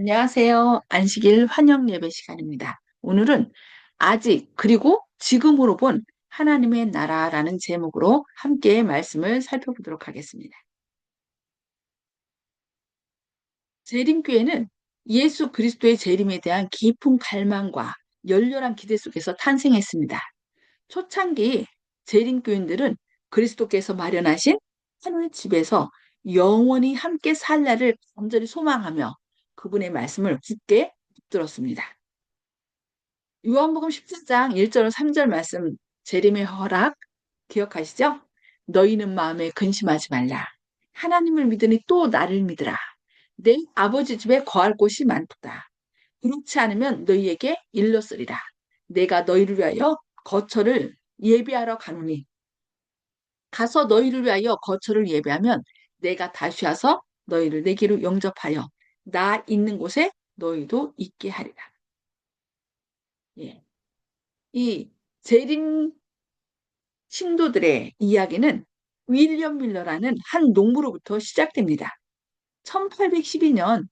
안녕하세요. 안식일 환영 예배 시간입니다. 오늘은 아직 그리고 지금으로 본 하나님의 나라라는 제목으로 함께 말씀을 살펴보도록 하겠습니다. 재림교회는 예수 그리스도의 재림에 대한 깊은 갈망과 열렬한 기대 속에서 탄생했습니다. 초창기 재림교인들은 그리스도께서 마련하신 하늘 집에서 영원히 함께 살 날을 간절히 소망하며 그분의 말씀을 굳게 붙들었습니다. 요한복음 14장 1절 3절 말씀 재림의 허락 기억하시죠? 너희는 마음에 근심하지 말라. 하나님을 믿으니 또 나를 믿으라. 내 아버지 집에 거할 곳이 많도다. 그렇지 않으면 너희에게 일렀으리라. 내가 너희를 위하여 거처를 예비하러 가노니 가서 너희를 위하여 거처를 예비하면 내가 다시 와서 너희를 내게로 영접하여 나 있는 곳에 너희도 있게 하리라. 예. 이 재림 신도들의 이야기는 윌리엄 밀러라는 한 농부로부터 시작됩니다. 1812년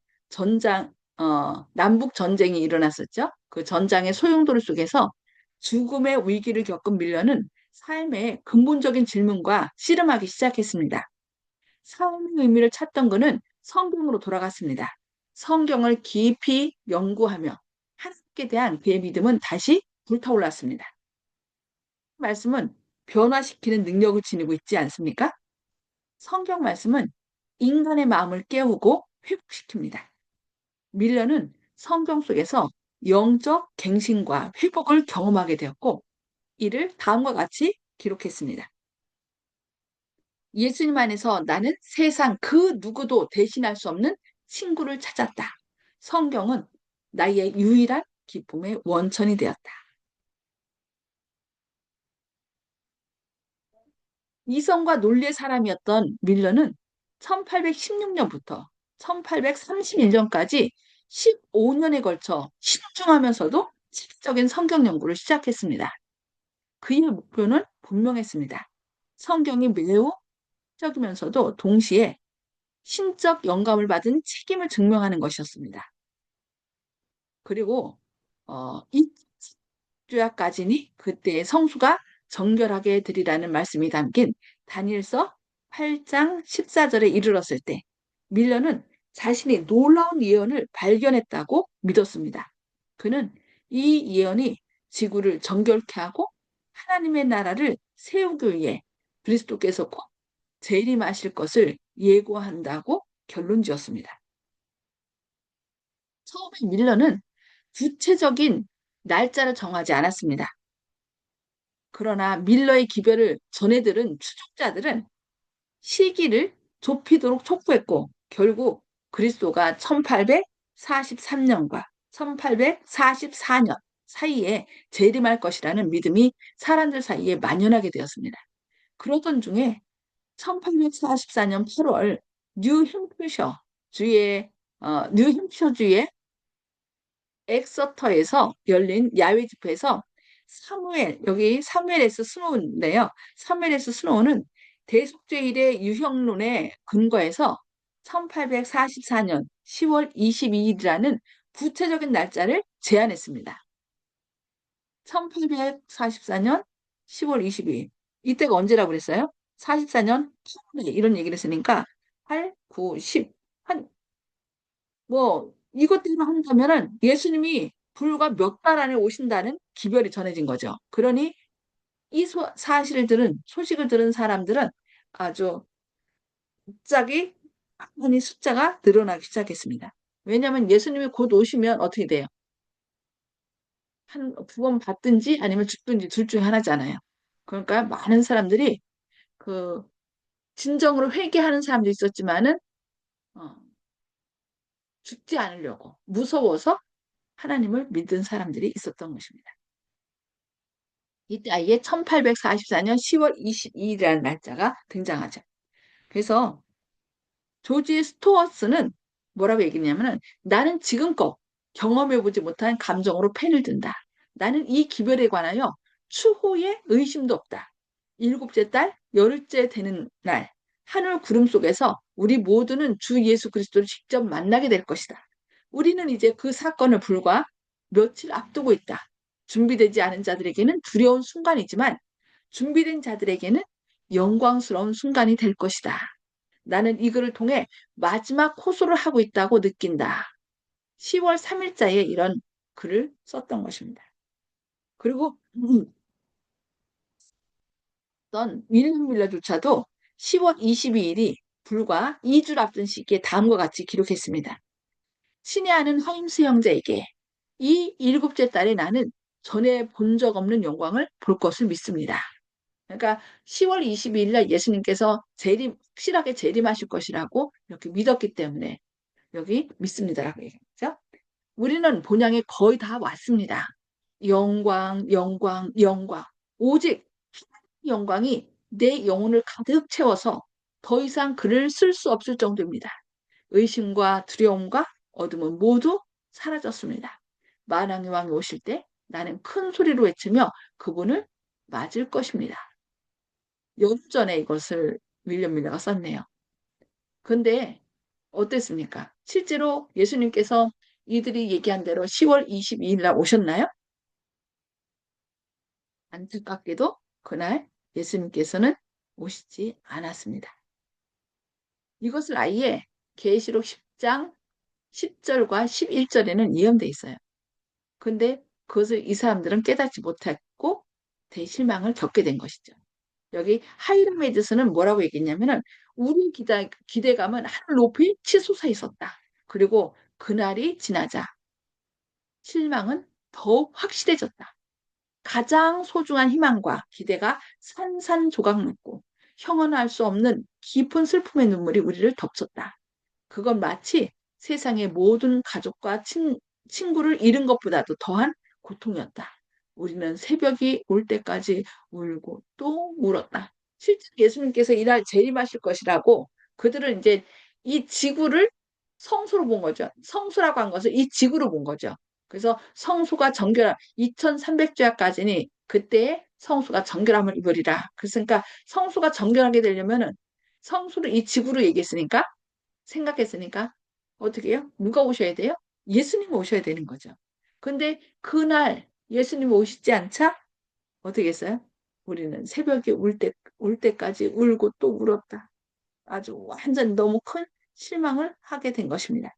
남북 전쟁이 일어났었죠. 그 전장의 소용돌이 속에서 죽음의 위기를 겪은 밀러는 삶의 근본적인 질문과 씨름하기 시작했습니다. 삶의 의미를 찾던 그는 성경으로 돌아갔습니다. 성경을 깊이 연구하며 하나님께 대한 그의 믿음은 다시 불타올랐습니다. 말씀은 변화시키는 능력을 지니고 있지 않습니까? 성경 말씀은 인간의 마음을 깨우고 회복시킵니다. 밀러는 성경 속에서 영적 갱신과 회복을 경험하게 되었고, 이를 다음과 같이 기록했습니다. 예수님 안에서 나는 세상 그 누구도 대신할 수 없는 친구를 찾았다. 성경은 나의 유일한 기쁨의 원천이 되었다. 이성과 논리의 사람이었던 밀러는 1816년부터 1831년까지 15년에 걸쳐 신중하면서도 체계적인 성경 연구를 시작했습니다. 그의 목표는 분명했습니다. 성경이 매우 적이면서도 동시에 신적 영감을 받은 책임을 증명하는 것이었습니다. 그리고 이 주야까지니 그때의 성수가 정결하게 되리라는 말씀이 담긴 다니엘서 8장 14절에 이르렀을 때 밀러는 자신이 놀라운 예언을 발견했다고 믿었습니다. 그는 이 예언이 지구를 정결케 하고 하나님의 나라를 세우기 위해 그리스도께서 곧 재림하실 것을 예고한다고 결론 지었습니다. 처음에 밀러는 구체적인 날짜를 정하지 않았습니다. 그러나 밀러의 기별을 전해들은 추종자들은 시기를 좁히도록 촉구했고 결국 그리스도가 1843년과 1844년 사이에 재림할 것이라는 믿음이 사람들 사이에 만연하게 되었습니다. 그러던 중에 1844년 8월 뉴햄프셔 주의 뉴햄프셔주의 엑서터에서 열린 야외 집회에서 여기 사무엘 S 스노우인데요. 사무엘 S 스노우는 대속죄일의 유형론에 근거해서 1844년 10월 22일이라는 구체적인 날짜를 제안했습니다. 1844년 10월 22일. 이때가 언제라고 그랬어요? 44년 8월에 이런 얘기를 했으니까 8, 9, 10. 이것대로 한다면은 예수님이 불과 몇 달 안에 오신다는 기별이 전해진 거죠. 그러니 이 소식을 들은 사람들은 아주 갑자기 많이 숫자가 늘어나기 시작했습니다. 왜냐하면 예수님이 곧 오시면 어떻게 돼요? 한 구원 받든지 아니면 죽든지 둘 중에 하나잖아요. 그러니까 많은 사람들이 그 진정으로 회개하는 사람도 있었지만은 어, 죽지 않으려고 무서워서 하나님을 믿은 사람들이 있었던 것입니다. 이때 아예 1844년 10월 22일이라는 날짜가 등장하죠. 그래서 조지 스토어스는 뭐라고 얘기했냐면은 나는 지금껏 경험해보지 못한 감정으로 펜을 든다. 나는 이 기별에 관하여 추호의 의심도 없다. 일곱째 달 열흘째 되는 날 하늘 구름 속에서 우리 모두는 주 예수 그리스도를 직접 만나게 될 것이다. 우리는 이제 그 사건을 불과 며칠 앞두고 있다. 준비되지 않은 자들에게는 두려운 순간이지만 준비된 자들에게는 영광스러운 순간이 될 것이다. 나는 이 글을 통해 마지막 호소를 하고 있다고 느낀다. 10월 3일자에 이런 글을 썼던 것입니다. 그리고 어떤 윌리엄 밀러조차도 10월 22일이 불과 2주를 앞둔 시기에 다음과 같이 기록했습니다. 신의 아는 하임스 형제에게 이 일곱째 달에 나는 전에 본 적 없는 영광을 볼 것을 믿습니다. 그러니까 10월 22일 날 예수님께서 확실하게 재림하실 것이라고 이렇게 믿었기 때문에 여기 믿습니다라고 얘기했죠. 우리는 본향에 거의 다 왔습니다. 영광, 영광, 영광. 오직 영광이 내 영혼을 가득 채워서 더 이상 글을 쓸 수 없을 정도입니다. 의심과 두려움과 어둠은 모두 사라졌습니다. 만왕의 왕이 오실 때 나는 큰 소리로 외치며 그분을 맞을 것입니다. 몇 전에 이것을 윌리엄 밀러가 썼네요. 근데 어땠습니까? 실제로 예수님께서 이들이 얘기한 대로 10월 22일 날 오셨나요? 안타깝게도 그날 예수님께서는 오시지 않았습니다. 이것을 아예 계시록 10장 10절과 11절에는 예언돼 있어요. 근데 그것을 이 사람들은 깨닫지 못했고 대실망을 겪게 된 것이죠. 여기 하이라메드스는 뭐라고 얘기했냐면은 우리 기대감은 하늘 높이 치솟아 있었다. 그리고 그날이 지나자 실망은 더욱 확실해졌다. 가장 소중한 희망과 기대가 산산조각 났고 형언할 수 없는 깊은 슬픔의 눈물이 우리를 덮쳤다. 그건 마치 세상의 모든 가족과 친구를 잃은 것보다도 더한 고통이었다. 우리는 새벽이 올 때까지 울고 또 울었다. 실제 예수님께서 이날 재림하실 것이라고 그들은 이제 이 지구를 성소로 본 거죠. 성소라고 한 것을 이 지구로 본 거죠. 그래서 성소가 정결함, 2300주야까지니 그때 성소가 정결함을 입으리라. 그러니까 성소가 정결하게 되려면은 성소를 이 지구로 얘기했으니까 생각했으니까 어떻게 해요? 누가 오셔야 돼요? 예수님 오셔야 되는 거죠. 근데 그날 예수님 오시지 않자 어떻게 했어요? 우리는 새벽에 울 때까지 울고 또 울었다. 아주 완전 너무 큰 실망을 하게 된 것입니다.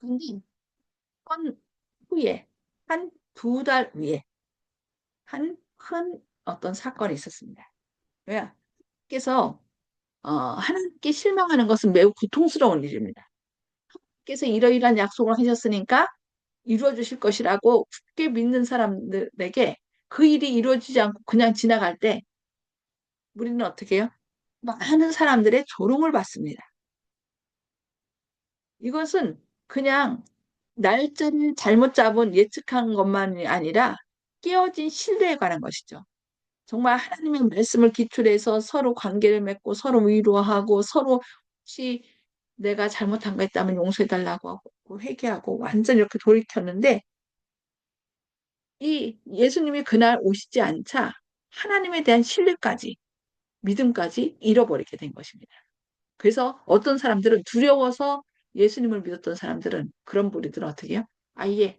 근데 건 후에 한 두 달 후에 한 큰 어떤 사건이 있었습니다. 왜? 께서 하나님께 실망하는 것은 매우 고통스러운 일입니다. 께서 이러이러한 약속을 하셨으니까 이루어 주실 것이라고 굳게 믿는 사람들에게 그 일이 이루어지지 않고 그냥 지나갈 때 우리는 어떻게 해요? 많은 사람들의 조롱을 받습니다. 이것은 그냥 날짜를 잘못 잡은 예측한 것만이 아니라 깨어진 신뢰에 관한 것이죠. 정말 하나님의 말씀을 기초로 해서 서로 관계를 맺고 서로 위로하고 서로 혹시 내가 잘못한 거 있다면 용서해달라고 하고 회개하고 완전 이렇게 돌이켰는데 이 예수님이 그날 오시지 않자 하나님에 대한 신뢰까지 믿음까지 잃어버리게 된 것입니다. 그래서 어떤 사람들은 두려워서 예수님을 믿었던 사람들은 그런 부류들은 어떻게 해요? 아예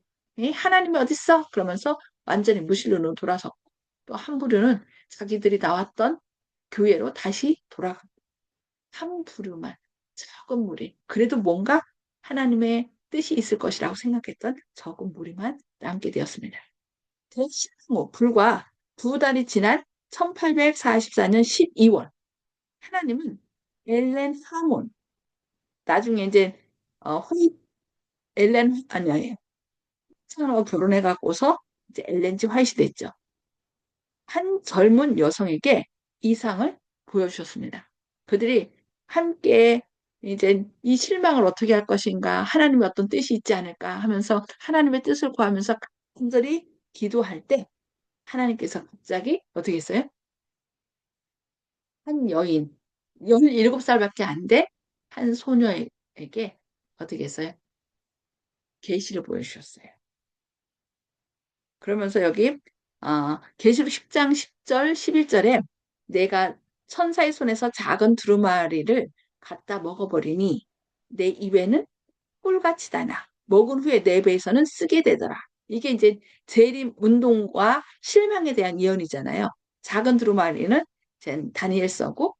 하나님이 어딨어? 그러면서 완전히 무신론으로 돌아섰고 또 한 부류는 자기들이 나왔던 교회로 다시 돌아가고 한 부류만 적은 무리 그래도 뭔가 하나님의 뜻이 있을 것이라고 생각했던 적은 무리만 남게 되었습니다. 대신후 불과 두 달이 지난 1844년 12월 하나님은 엘렌 하몬 나중에 이제 호이 엘렌 아니야 창하고 결혼해 갖고서 이제 엘렌지 화이트 됐죠. 한 젊은 여성에게 이상을 보여주셨습니다. 그들이 함께 이제 이 실망을 어떻게 할 것인가, 하나님의 어떤 뜻이 있지 않을까 하면서 하나님의 뜻을 구하면서 간절히 기도할 때 하나님께서 갑자기 어떻게 했어요? 한 여인, 17살밖에 안 돼? 한 소녀에게 어떻게 했어요? 계시를 보여주셨어요. 그러면서 여기 계시록 10장 10절, 11절에 내가 천사의 손에서 작은 두루마리를 갖다 먹어버리니 내 입에는 꿀같이 다나. 먹은 후에 내 배에서는 쓰게 되더라. 이게 이제 재림 운동과 실망에 대한 예언이잖아요. 작은 두루마리는 이제 다니엘서고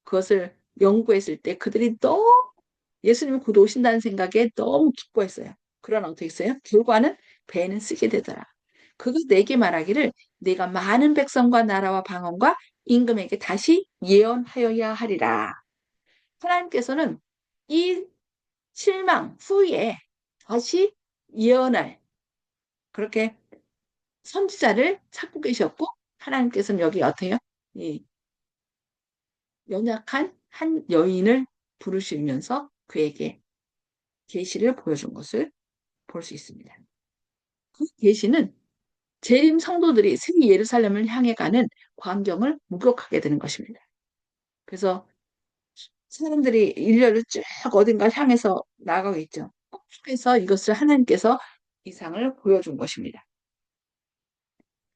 그것을 연구했을 때 그들이 너무 예수님이 곧 오신다는 생각에 너무 기뻐했어요. 그러나 어떻게 했어요? 결과는 배는 쓰게 되더라. 그가 내게 말하기를 내가 많은 백성과 나라와 방언과 임금에게 다시 예언하여야 하리라. 하나님께서는 이 실망 후에 다시 예언할 그렇게 선지자를 찾고 계셨고 하나님께서는 여기 어때요? 이 연약한 한 여인을 부르시면서 그에게 계시를 보여준 것을 볼 수 있습니다. 그 계시는 재림 성도들이 새 예루살렘을 향해 가는 광경을 목격하게 되는 것입니다. 그래서 사람들이 일렬로 쭉 어딘가 향해서 나가고 있죠. 그래서 이것을 하나님께서 이상을 보여준 것입니다.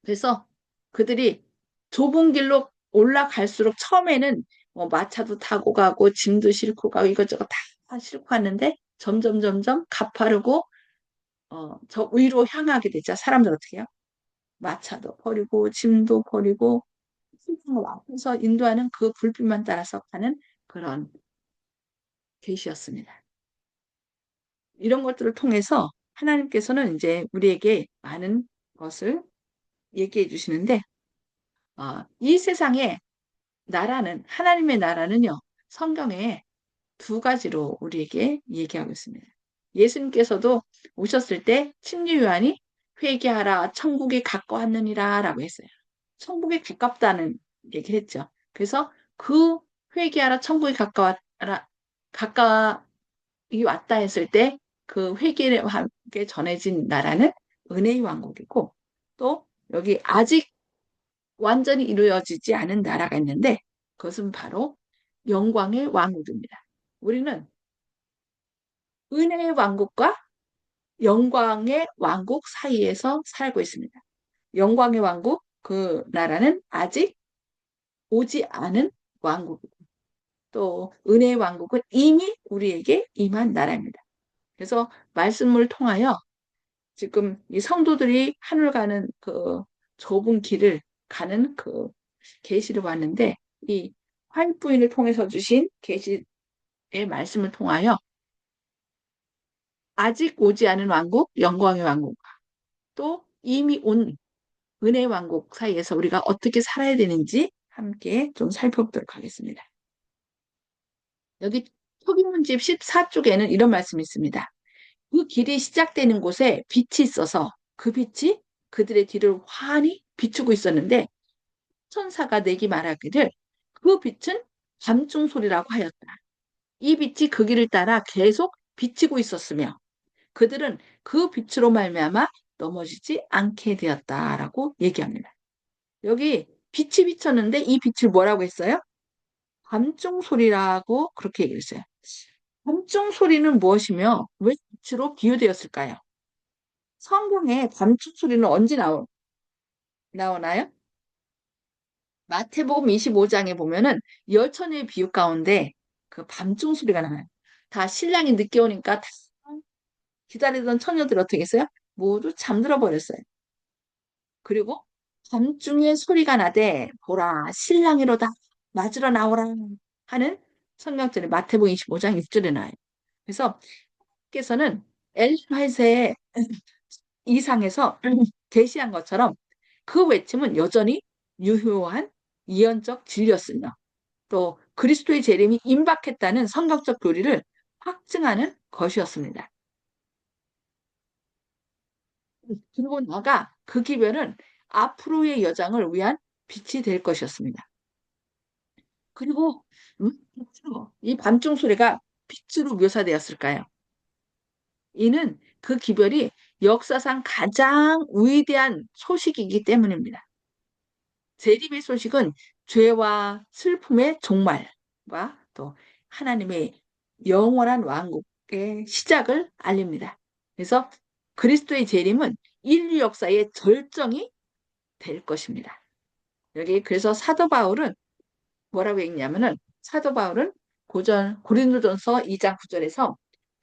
그래서 그들이 좁은 길로 올라갈수록 처음에는 마차도 타고 가고 짐도 싣고 가고 이것저것 다 싣고 갔는데 점점 가파르고 저 위로 향하게 되죠. 사람들 어떻게 해요? 마차도 버리고 짐도 버리고 세상을 앞에서 인도하는 그 불빛만 따라서 가는 그런 계시였습니다. 이런 것들을 통해서 하나님께서는 이제 우리에게 많은 것을 얘기해 주시는데 이 세상에 나라는 하나님의 나라는요. 성경에 두 가지로 우리에게 얘기하고 있습니다. 예수님께서도 오셨을 때 침례 요한이 회개하라 천국이 가까웠느니라 라고 했어요. 천국이 가깝다는 얘기를 했죠. 그래서 그 회개하라 천국이 가까워라 가까이 왔다 했을 때 그 회개와 함께 전해진 나라는 은혜의 왕국이고 또 여기 아직 완전히 이루어지지 않은 나라가 있는데 그것은 바로 영광의 왕국입니다. 우리는 은혜의 왕국과 영광의 왕국 사이에서 살고 있습니다. 영광의 왕국, 그 나라는 아직 오지 않은 왕국이고 또 은혜의 왕국은 이미 우리에게 임한 나라입니다. 그래서 말씀을 통하여 지금 이 성도들이 하늘 가는 그 좁은 길을 가는 그 계시를 봤는데 이 화이트부인을 통해서 주신 계시의 말씀을 통하여 아직 오지 않은 왕국, 영광의 왕국, 또 이미 온 은혜 왕국 사이에서 우리가 어떻게 살아야 되는지 함께 좀 살펴보도록 하겠습니다. 여기 초기문집 14쪽에는 이런 말씀이 있습니다. 그 길이 시작되는 곳에 빛이 있어서 그 빛이 그들의 뒤를 환히 비추고 있었는데 천사가 내게 말하기를 그 빛은 밤중 소리라고 하였다. 이 빛이 그 길을 따라 계속 비치고 있었으며 그들은 그 빛으로 말미암아 넘어지지 않게 되었다라고 얘기합니다. 여기 빛이 비쳤는데 이 빛을 뭐라고 했어요? 밤중 소리라고 그렇게 얘기했어요. 밤중 소리는 무엇이며 왜 빛으로 비유되었을까요? 성경에 밤중 소리는 언제 나오나요? 마태복음 25장에 보면은 열처녀의 비유 가운데 그 밤중 소리가 나요. 다 신랑이 늦게 오니까 다 기다리던 처녀들 어떻게 했어요? 모두 잠들어 버렸어요. 그리고 밤중에 소리가 나되 보라 신랑이로다 맞으러 나오라 하는 성경절에 마태복음 25장 6절에 나와요. 그래서 께서는 엘렌 화이트의 이상에서 계시한 것처럼 그 외침은 여전히 유효한 예언적 진리였으며 또 그리스도의 재림이 임박했다는 성경적 교리를 확증하는 것이었습니다. 그리고 나가 그 기별은 앞으로의 여정을 위한 빛이 될 것이었습니다. 그리고 이 밤중 소리가 빛으로 묘사되었을까요? 이는 그 기별이 역사상 가장 위대한 소식이기 때문입니다. 재림의 소식은 죄와 슬픔의 종말과 또 하나님의 영원한 왕국의 시작을 알립니다. 그래서 그리스도의 재림은 인류 역사의 절정이 될 것입니다. 여기 그래서 사도 바울은 뭐라고 했냐면은 사도 바울은 고린도전서 2장 9절에서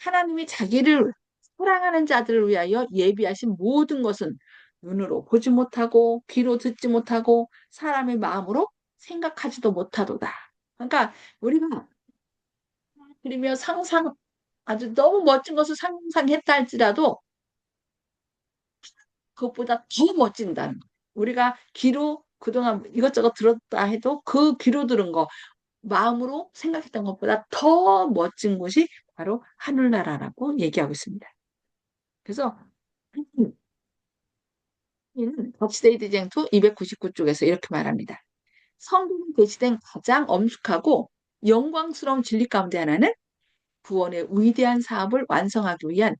하나님이 자기를 사랑하는 자들을 위하여 예비하신 모든 것은 눈으로 보지 못하고 귀로 듣지 못하고 사람의 마음으로 생각하지도 못하도다. 그러니까 우리가 그리며 상상 아주 너무 멋진 것을 상상했다 할지라도 그것보다 더 멋진다는 거. 우리가 귀로 그동안 이것저것 들었다 해도 그 귀로 들은 거 마음으로 생각했던 것보다 더 멋진 곳이 바로 하늘나라라고 얘기하고 있습니다. 그래서 덕시데이드 쟁투 299쪽에서 이렇게 말합니다. 성경에 게시된 가장 엄숙하고 영광스러운 진리 가운데 하나는 구원의 위대한 사업을 완성하기 위한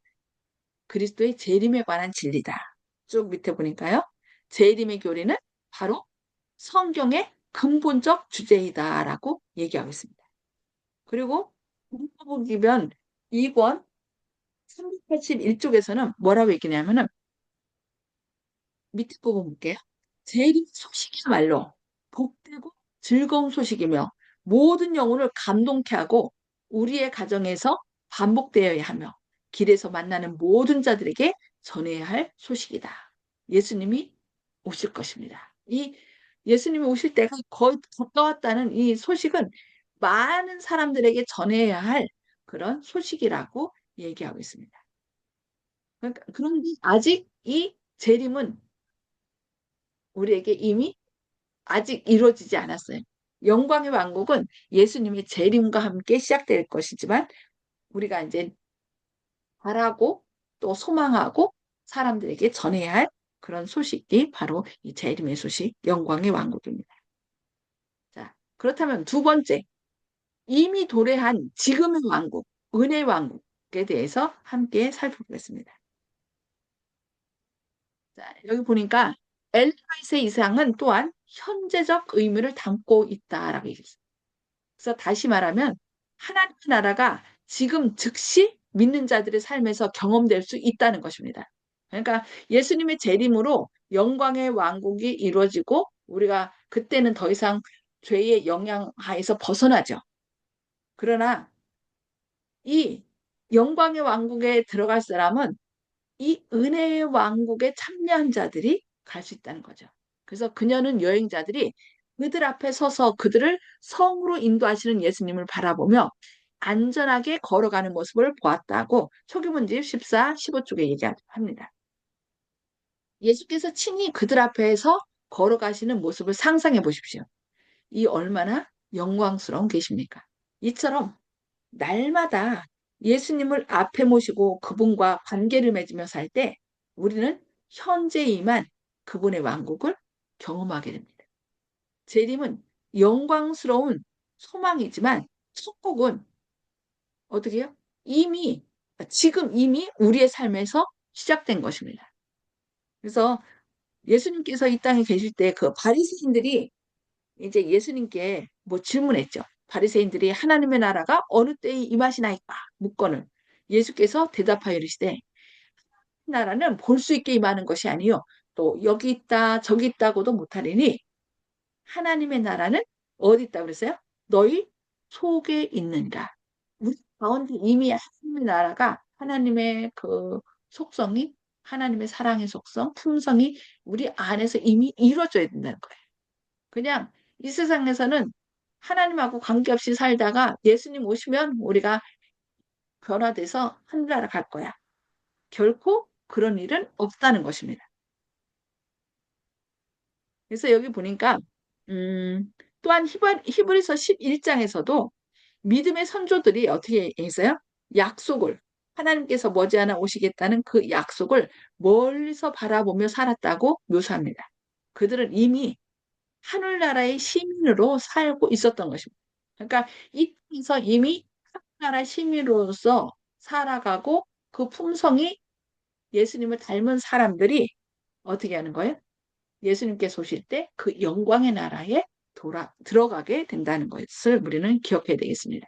그리스도의 재림에 관한 진리다. 쭉 밑에 보니까요. 재림의 교리는 바로 성경의 근본적 주제이다라고 얘기하고 있습니다. 그리고 문법을 2권 381쪽에서는 뭐라고 얘기냐면은 밑에 부분 볼게요. 재림 소식이야말로 복되고 즐거운 소식이며 모든 영혼을 감동케 하고 우리의 가정에서 반복되어야 하며 길에서 만나는 모든 자들에게 전해야 할 소식이다. 예수님이 오실 것입니다. 이 예수님이 오실 때가 거의 가까웠다는 이 소식은 많은 사람들에게 전해야 할 그런 소식이라고 얘기하고 있습니다. 그러니까 그런데 아직 이 재림은 우리에게 이미 아직 이루어지지 않았어요. 영광의 왕국은 예수님의 재림과 함께 시작될 것이지만 우리가 이제 바라고 또 소망하고 사람들에게 전해야 할 그런 소식이 바로 이 재림의 소식, 영광의 왕국입니다. 자, 그렇다면 두 번째, 이미 도래한 지금의 왕국, 은혜의 왕국에 대해서 함께 살펴보겠습니다. 자, 여기 보니까 엘리파이스의 이상은 또한 현재적 의미를 담고 있다라고 얘기했어요. 그래서 다시 말하면 하나님의 나라가 지금 즉시 믿는 자들의 삶에서 경험될 수 있다는 것입니다. 그러니까 예수님의 재림으로 영광의 왕국이 이루어지고 우리가 그때는 더 이상 죄의 영향 하에서 벗어나죠. 그러나 이 영광의 왕국에 들어갈 사람은 이 은혜의 왕국에 참여한 자들이 갈 수 있다는 거죠. 그래서 그녀는 여행자들이 그들 앞에 서서 그들을 성으로 인도하시는 예수님을 바라보며 안전하게 걸어가는 모습을 보았다고 초기문집 14, 15쪽에 얘기합니다. 예수께서 친히 그들 앞에서 걸어가시는 모습을 상상해 보십시오. 이 얼마나 영광스러운 계십니까? 이처럼 날마다 예수님을 앞에 모시고 그분과 관계를 맺으며 살 때 우리는 현재이만 그분의 왕국을 경험하게 됩니다. 재림은 영광스러운 소망이지만 축복은 어떻게 해요? 지금 이미 우리의 삶에서 시작된 것입니다. 그래서 예수님께서 이 땅에 계실 때 그 바리새인들이 이제 예수님께 뭐 질문했죠. 바리새인들이 하나님의 나라가 어느 때에 임하시나이까 묻거늘 예수께서 대답하여 이르시되 나라는 볼 수 있게 임하는 것이 아니요 또 여기 있다 저기 있다고도 못하리니 하나님의 나라는 어디 있다 그랬어요? 너희 속에 있느니라. 우리 가운데 이미 하나님의 나라가 하나님의 그 속성이 하나님의 사랑의 속성, 품성이 우리 안에서 이미 이루어져야 된다는 거예요. 그냥 이 세상에서는 하나님하고 관계없이 살다가 예수님 오시면 우리가 변화돼서 하늘나라 갈 거야. 결코 그런 일은 없다는 것입니다. 그래서 여기 보니까 또한 히브리서 11장에서도 믿음의 선조들이 어떻게 했어요? 약속을 하나님께서 머지않아 오시겠다는 그 약속을 멀리서 바라보며 살았다고 묘사합니다. 그들은 이미 하늘나라의 시민으로 살고 있었던 것입니다. 그러니까 이 땅에서 이미 하늘나라 시민으로서 살아가고 그 품성이 예수님을 닮은 사람들이 어떻게 하는 거예요? 예수님께서 오실 때 그 영광의 나라에 들어가게 된다는 것을 우리는 기억해야 되겠습니다.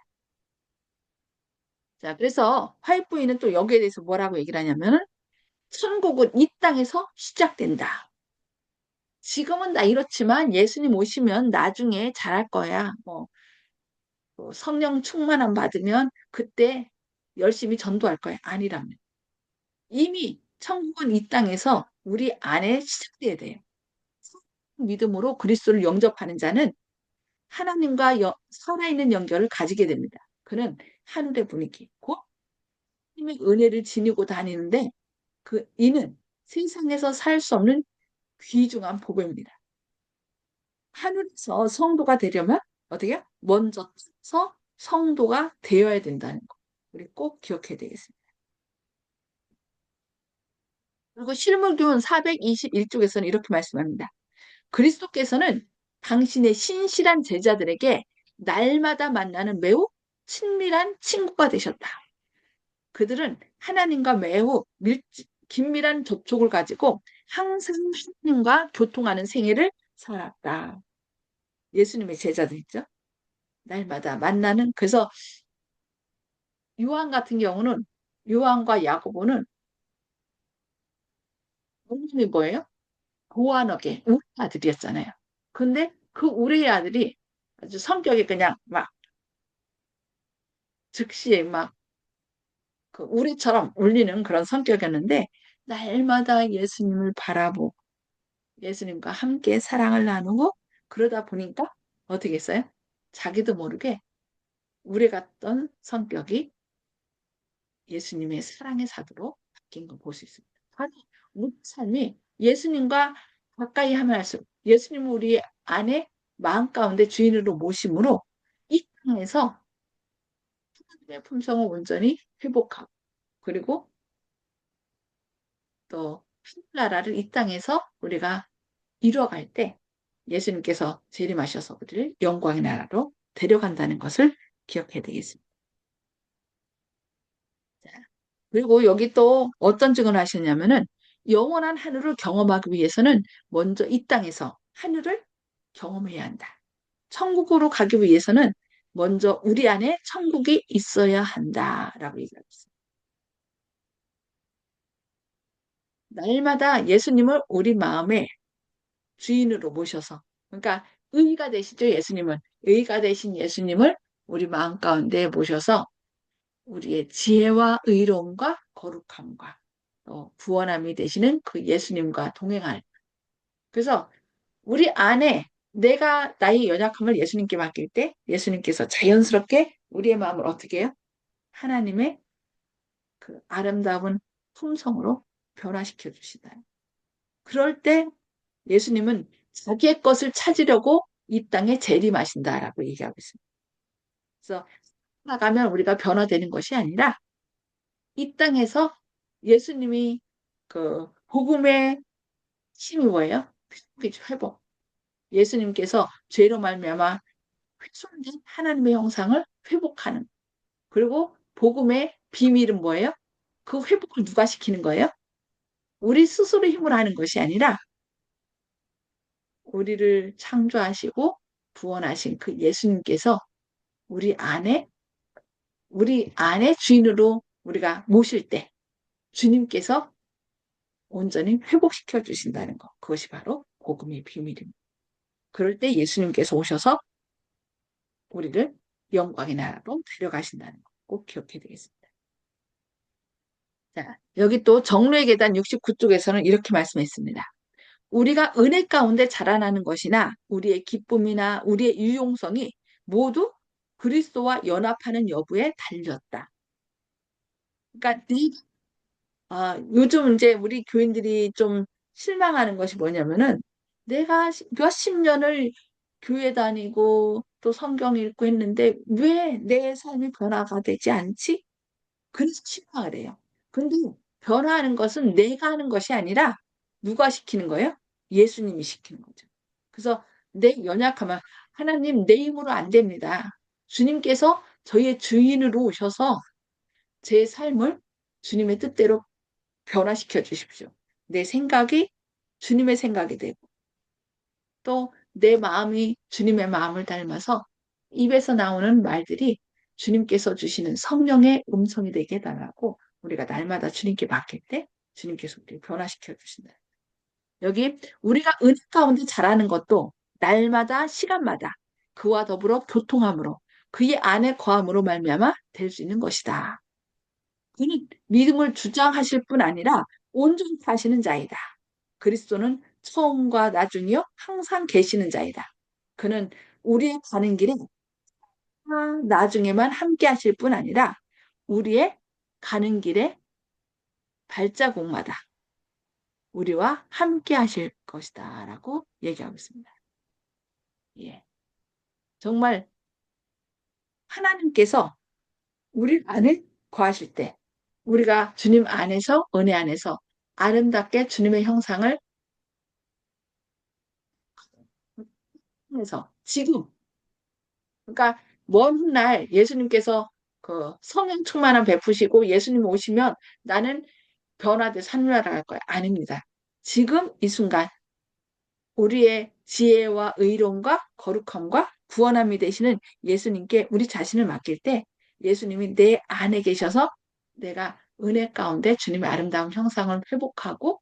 자, 그래서 화이트부인은 또 여기에 대해서 뭐라고 얘기를 하냐면은 천국은 이 땅에서 시작된다. 지금은 나 이렇지만 예수님 오시면 나중에 잘할 거야. 뭐 성령 충만함 받으면 그때 열심히 전도할 거야. 아니라면. 이미 천국은 이 땅에서 우리 안에 시작돼야 돼요. 믿음으로 그리스도를 영접하는 자는 하나님과 살아있는 연결을 가지게 됩니다. 그는 하늘의 분위기, 곧 하나님의 은혜를 지니고 다니는데 그 이는 세상에서 살 수 없는 귀중한 복음입니다. 하늘에서 성도가 되려면 어떻게? 먼저 서 성도가 되어야 된다는 거. 우리 꼭 기억해야 되겠습니다. 그리고 실물교훈 421쪽에서는 이렇게 말씀합니다. 그리스도께서는 당신의 신실한 제자들에게 날마다 만나는 매우 친밀한 친구가 되셨다. 그들은 하나님과 매우 긴밀한 접촉을 가지고 항상 하나님과 교통하는 생애를 살았다. 예수님의 제자들 있죠? 날마다 만나는. 그래서 요한 같은 경우는 요한과 야고보는 부모님이 뭐예요? 고아너게 우리 아들이었잖아요. 근데 그 우리 아들이 아주 성격이 그냥 막 즉시에 막 그 우리처럼 울리는 그런 성격이었는데 날마다 예수님을 바라보고 예수님과 함께 사랑을 나누고 그러다 보니까 어떻게 했어요? 자기도 모르게 우리 같던 성격이 예수님의 사랑의 사도로 바뀐 걸 볼 수 있습니다. 아니, 우리 삶이 예수님과 가까이 하면 할수록 예수님을 우리 안에 마음 가운데 주인으로 모심으로 이 땅에서 하나님의 품성을 온전히 회복하고 그리고 또 하나님나라를 이 땅에서 우리가 이루어갈 때 예수님께서 재림하셔서 우리를 영광의 나라로 데려간다는 것을 기억해야 되겠습니다. 자, 그리고 여기 또 어떤 증언을 하셨냐면은 영원한 하늘을 경험하기 위해서는 먼저 이 땅에서 하늘을 경험해야 한다. 천국으로 가기 위해서는 먼저 우리 안에 천국이 있어야 한다라고 얘기하고 있습니다. 날마다 예수님을 우리 마음에 주인으로 모셔서 그러니까 의가 되시죠 예수님은 의가 되신 예수님을 우리 마음 가운데 모셔서 우리의 지혜와 의로움과 거룩함과 또 구원함이 되시는 그 예수님과 동행할 그래서 우리 안에 내가 나의 연약함을 예수님께 맡길 때 예수님께서 자연스럽게 우리의 마음을 어떻게 해요? 하나님의 그 아름다운 품성으로 변화시켜 주시다. 그럴 때 예수님은 자기의 것을 찾으려고 이 땅에 재림하신다라고 얘기하고 있습니다. 그래서 나가면 우리가 변화되는 것이 아니라 이 땅에서 예수님이 그 복음의 힘이 뭐예요? 회복. 예수님께서 죄로 말미암아 훼손된 하나님의 형상을 회복하는. 그리고 복음의 비밀은 뭐예요? 그 회복을 누가 시키는 거예요? 우리 스스로 힘으로 하는 것이 아니라 우리를 창조하시고 구원하신 그 예수님께서 우리 안에 우리 안에 주인으로 우리가 모실 때 주님께서 온전히 회복시켜 주신다는 것. 그것이 바로 복음의 비밀입니다. 그럴 때 예수님께서 오셔서 우리를 영광의 나라로 데려가신다는 것. 꼭 기억해야 되겠습니다. 자, 여기 또 정로의 계단 69쪽에서는 이렇게 말씀했습니다. 우리가 은혜 가운데 자라나는 것이나 우리의 기쁨이나 우리의 유용성이 모두 그리스도와 연합하는 여부에 달렸다. 그러니까 요즘 이제 우리 교인들이 좀 실망하는 것이 뭐냐면은 내가 몇십 년을 교회 다니고 또 성경 읽고 했는데 왜 내 삶이 변화가 되지 않지? 그래서 실망을 해요. 근데 변화하는 것은 내가 하는 것이 아니라 누가 시키는 거예요? 예수님이 시키는 거죠. 그래서 내 연약함은 하나님 내 힘으로 안 됩니다. 주님께서 저희의 주인으로 오셔서 제 삶을 주님의 뜻대로 변화시켜 주십시오. 내 생각이 주님의 생각이 되고 또 내 마음이 주님의 마음을 닮아서 입에서 나오는 말들이 주님께서 주시는 성령의 음성이 되게 해달라고 우리가 날마다 주님께 맡길 때 주님께서 우리를 변화시켜 주신다. 여기 우리가 은혜 가운데 자라는 것도 날마다 시간마다 그와 더불어 교통함으로 그의 안에 거함으로 말미암아 될 수 있는 것이다. 그는 믿음을 주장하실 뿐 아니라 온전히 사시는 자이다. 그리스도는 처음과 나중이요 항상 계시는 자이다. 그는 우리의 가는 길에 나중에만 함께 하실 뿐 아니라 우리의 가는 길에 발자국마다 우리와 함께 하실 것이다라고 얘기하고 있습니다. 예. 정말 하나님께서 우리 안에 거하실 때 우리가 주님 안에서 은혜 안에서 아름답게 주님의 형상을 해서 지금 그러니까 먼 훗날 예수님께서 그 성령 충만함 베푸시고 예수님 오시면 나는 변화돼 산유하라 할 거야. 아닙니다. 지금 이 순간 우리의 지혜와 의로움과 거룩함과 구원함이 되시는 예수님께 우리 자신을 맡길 때 예수님이 내 안에 계셔서 내가 은혜 가운데 주님의 아름다운 형상을 회복하고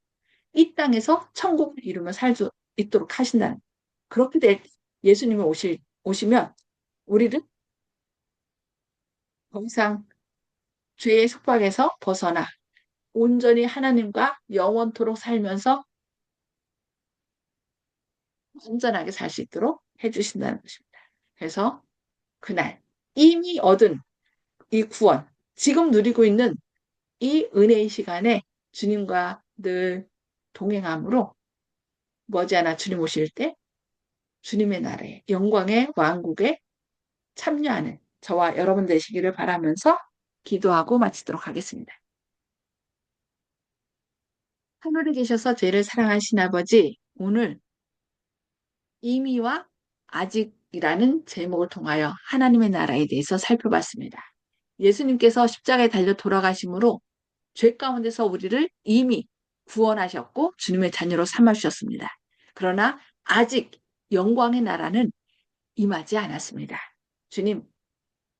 이 땅에서 천국을 이루며 살 수 있도록 하신다는 그렇게 될 예수님이 오시면 우리는 더 이상 죄의 속박에서 벗어나 온전히 하나님과 영원토록 살면서 안전하게 살 수 있도록 해주신다는 것입니다. 그래서 그날 이미 얻은 이 구원, 지금 누리고 있는 이 은혜의 시간에 주님과 늘 동행함으로 머지않아 주님 오실 때 주님의 나라에 영광의 왕국에 참여하는 저와 여러분 되시기를 바라면서 기도하고 마치도록 하겠습니다. 하늘에 계셔서 죄를 사랑하신 아버지, 오늘 이미와 아직이라는 제목을 통하여 하나님의 나라에 대해서 살펴봤습니다. 예수님께서 십자가에 달려 돌아가심으로 죄 가운데서 우리를 이미 구원하셨고 주님의 자녀로 삼아주셨습니다. 그러나 아직 영광의 나라는 임하지 않았습니다. 주님,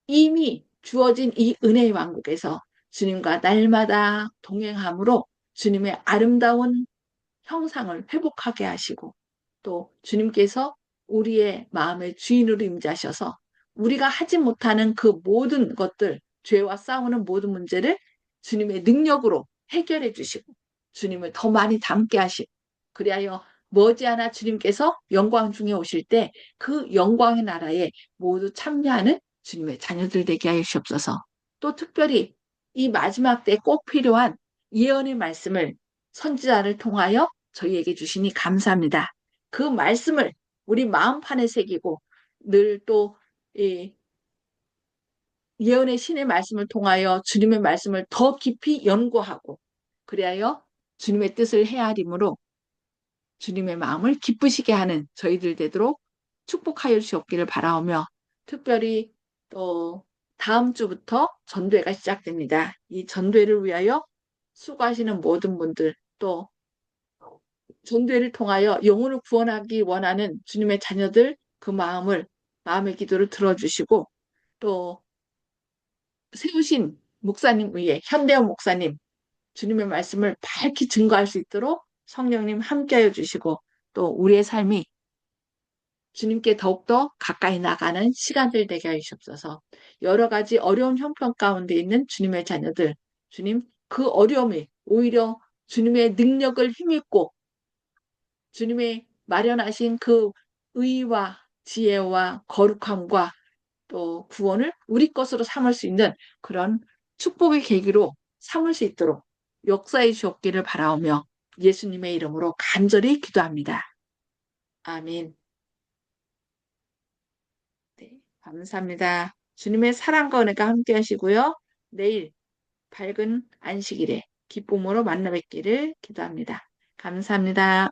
이미 주어진 이 은혜의 왕국에서 주님과 날마다 동행함으로 주님의 아름다운 형상을 회복하게 하시고 또 주님께서 우리의 마음의 주인으로 임자셔서 우리가 하지 못하는 그 모든 것들, 죄와 싸우는 모든 문제를 주님의 능력으로 해결해 주시고 주님을 더 많이 닮게 하시고 그리하여 머지않아 주님께서 영광 중에 오실 때 그 영광의 나라에 모두 참여하는 주님의 자녀들 되게 하여 주옵소서. 또 특별히 이 마지막 때 꼭 필요한 예언의 말씀을 선지자를 통하여 저희에게 주시니 감사합니다. 그 말씀을 우리 마음판에 새기고 늘 또 예언의 신의 말씀을 통하여 주님의 말씀을 더 깊이 연구하고 그리하여 주님의 뜻을 헤아림으로 주님의 마음을 기쁘시게 하는 저희들 되도록 축복하여 주시옵기를 바라오며 특별히 또 다음 주부터 전도회가 시작됩니다. 이 전도회를 위하여 수고하시는 모든 분들 또 전도회를 통하여 영혼을 구원하기 원하는 주님의 자녀들 그 마음의 기도를 들어주시고 또 세우신 목사님 위에 현대원 목사님 주님의 말씀을 밝히 증거할 수 있도록 성령님 함께하여 주시고 또 우리의 삶이 주님께 더욱더 가까이 나가는 시간들 되게 하시옵소서. 여러 가지 어려운 형편 가운데 있는 주님의 자녀들 주님 그 어려움이 오히려 주님의 능력을 힘입고 주님의 마련하신 그 의와 지혜와 거룩함과 또 구원을 우리 것으로 삼을 수 있는 그런 축복의 계기로 삼을 수 있도록 역사해 주옵기를 바라오며 예수님의 이름으로 간절히 기도합니다. 아멘. 네, 감사합니다. 주님의 사랑과 은혜가 함께 하시고요. 내일 밝은 안식일에 기쁨으로 만나 뵙기를 기도합니다. 감사합니다.